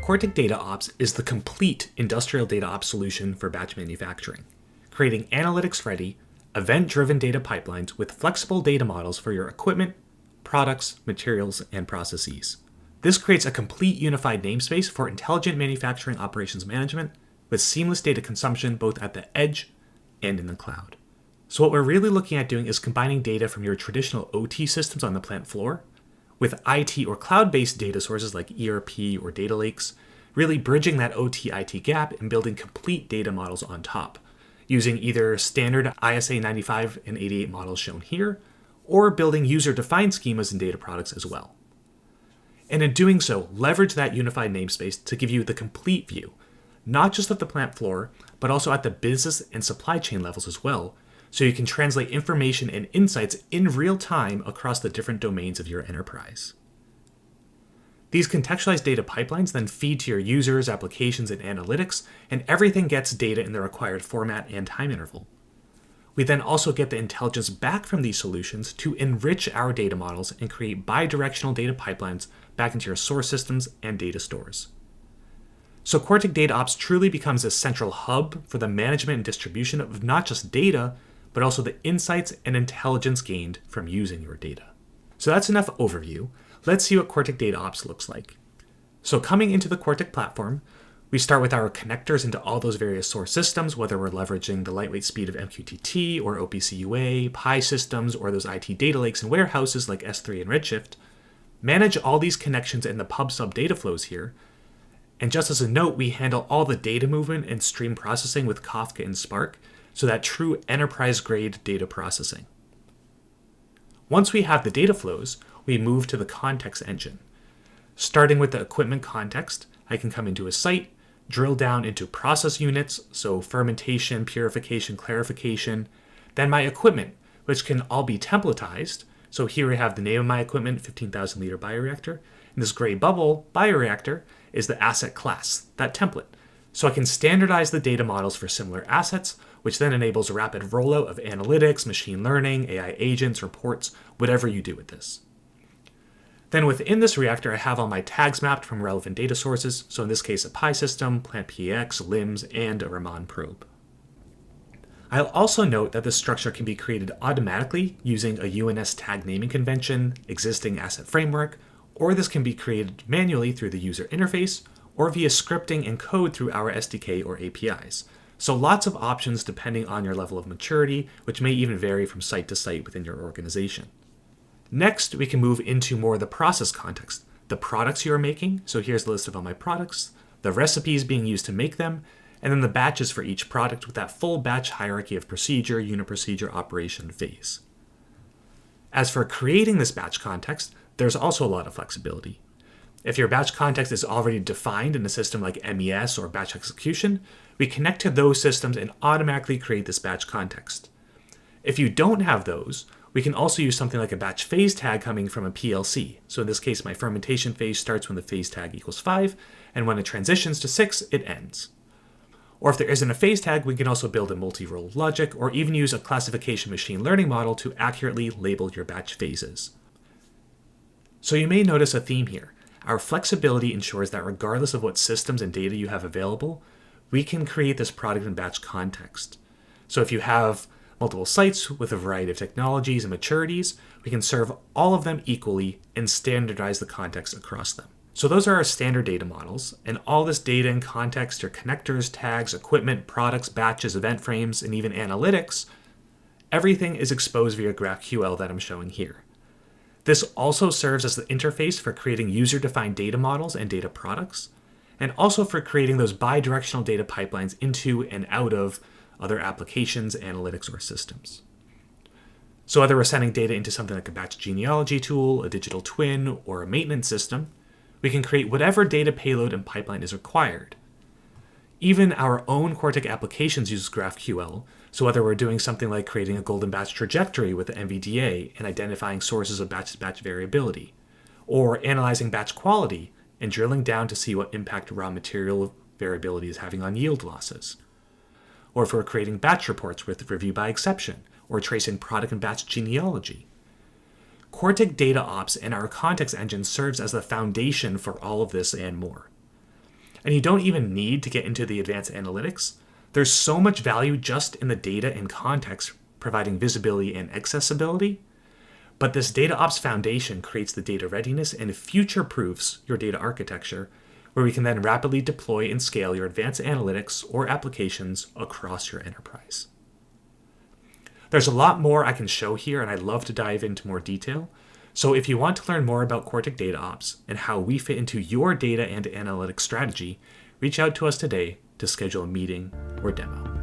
Cortic DataOps is the complete industrial DataOps solution for batch manufacturing, creating analytics-ready, event-driven data pipelines with flexible data models for your equipment, products, materials, and processes. This creates a complete unified namespace for intelligent manufacturing operations management with seamless data consumption both at the edge and in the cloud. So what we're really looking at doing is combining data from your traditional OT systems on the plant floor with IT or cloud-based data sources like ERP or data lakes, really bridging that OT-IT gap and building complete data models on top, using either standard ISA 95 and 88 models shown here, or building user-defined schemas and data products as well. And in doing so, leverage that unified namespace to give you the complete view, not just at the plant floor, but also at the business and supply chain levels as well, so you can translate information and insights in real time across the different domains of your enterprise. These contextualized data pipelines then feed to your users, applications, and analytics, and everything gets data in the required format and time interval. We then also get the intelligence back from these solutions to enrich our data models and create bidirectional data pipelines back into your source systems and data stores. So Cortic DataOps truly becomes a central hub for the management and distribution of not just data, but also the insights and intelligence gained from using your data. So that's enough overview. Let's see what Cortic DataOps looks like. So coming into the Cortic platform, we start with our connectors into all those various source systems, whether we're leveraging the lightweight speed of MQTT or OPC-UA, Pi systems, or those IT data lakes and warehouses like S3 and Redshift. Manage all these connections in the pub/sub data flows here. And just as a note, we handle all the data movement and stream processing with Kafka and Spark, so that true enterprise-grade data processing. Once we have the data flows, we move to the context engine. Starting with the equipment context, I can come into a site, drill down into process units, so fermentation, purification, clarification, then my equipment, which can all be templatized. So here we have the name of my equipment, 15,000 liter bioreactor, and this gray bubble bioreactor is the asset class, that template. So I can standardize the data models for similar assets, which then enables a rapid rollout of analytics, machine learning, AI agents, reports, whatever you do with this. Then within this reactor, I have all my tags mapped from relevant data sources, so in this case a Pi system, plant PX, LIMS, and a Raman probe. I'll also note that this structure can be created automatically using a UNS tag naming convention, existing asset framework, or this can be created manually through the user interface, or via scripting and code through our SDK or APIs. So lots of options depending on your level of maturity, which may even vary from site to site within your organization. Next, we can move into more of the process context, the products you are making. So here's the list of all my products, the recipes being used to make them, and then the batches for each product with that full batch hierarchy of procedure, unit procedure, operation phase. As for creating this batch context, there's also a lot of flexibility. If your batch context is already defined in a system like MES or batch execution, we connect to those systems and automatically create this batch context. If you don't have those, we can also use something like a batch phase tag coming from a PLC. So in this case, my fermentation phase starts when the phase tag equals 5, and when it transitions to 6, it ends. Or if there isn't a phase tag, we can also build a multi-role logic or even use a classification machine learning model to accurately label your batch phases. So you may notice a theme here. Our flexibility ensures that regardless of what systems and data you have available, we can create this product and batch context. So if you have multiple sites with a variety of technologies and maturities, we can serve all of them equally and standardize the context across them. So those are our standard data models, and all this data and context, your connectors, tags, equipment, products, batches, event frames, and even analytics, everything is exposed via GraphQL that I'm showing here. This also serves as the interface for creating user-defined data models and data products, and also for creating those bidirectional data pipelines into and out of other applications, analytics, or systems. So whether we're sending data into something like a batch genealogy tool, a digital twin, or a maintenance system, we can create whatever data payload and pipeline is required. Even our own Cortic applications use GraphQL, so whether we're doing something like creating a golden batch trajectory with the MVDA and identifying sources of batch-to-batch variability, or analyzing batch quality and drilling down to see what impact raw material variability is having on yield losses, or if we're creating batch reports with review by exception, or tracing product and batch genealogy. Cortic DataOps and our context engine serves as the foundation for all of this and more. And you don't even need to get into the advanced analytics. There's so much value just in the data and context, providing visibility and accessibility. But this DataOps foundation creates the data readiness and future-proofs your data architecture, where we can then rapidly deploy and scale your advanced analytics or applications across your enterprise. There's a lot more I can show here, and I'd love to dive into more detail. So if you want to learn more about Cortic DataOps and how we fit into your data and analytics strategy, reach out to us today to schedule a meeting or demo.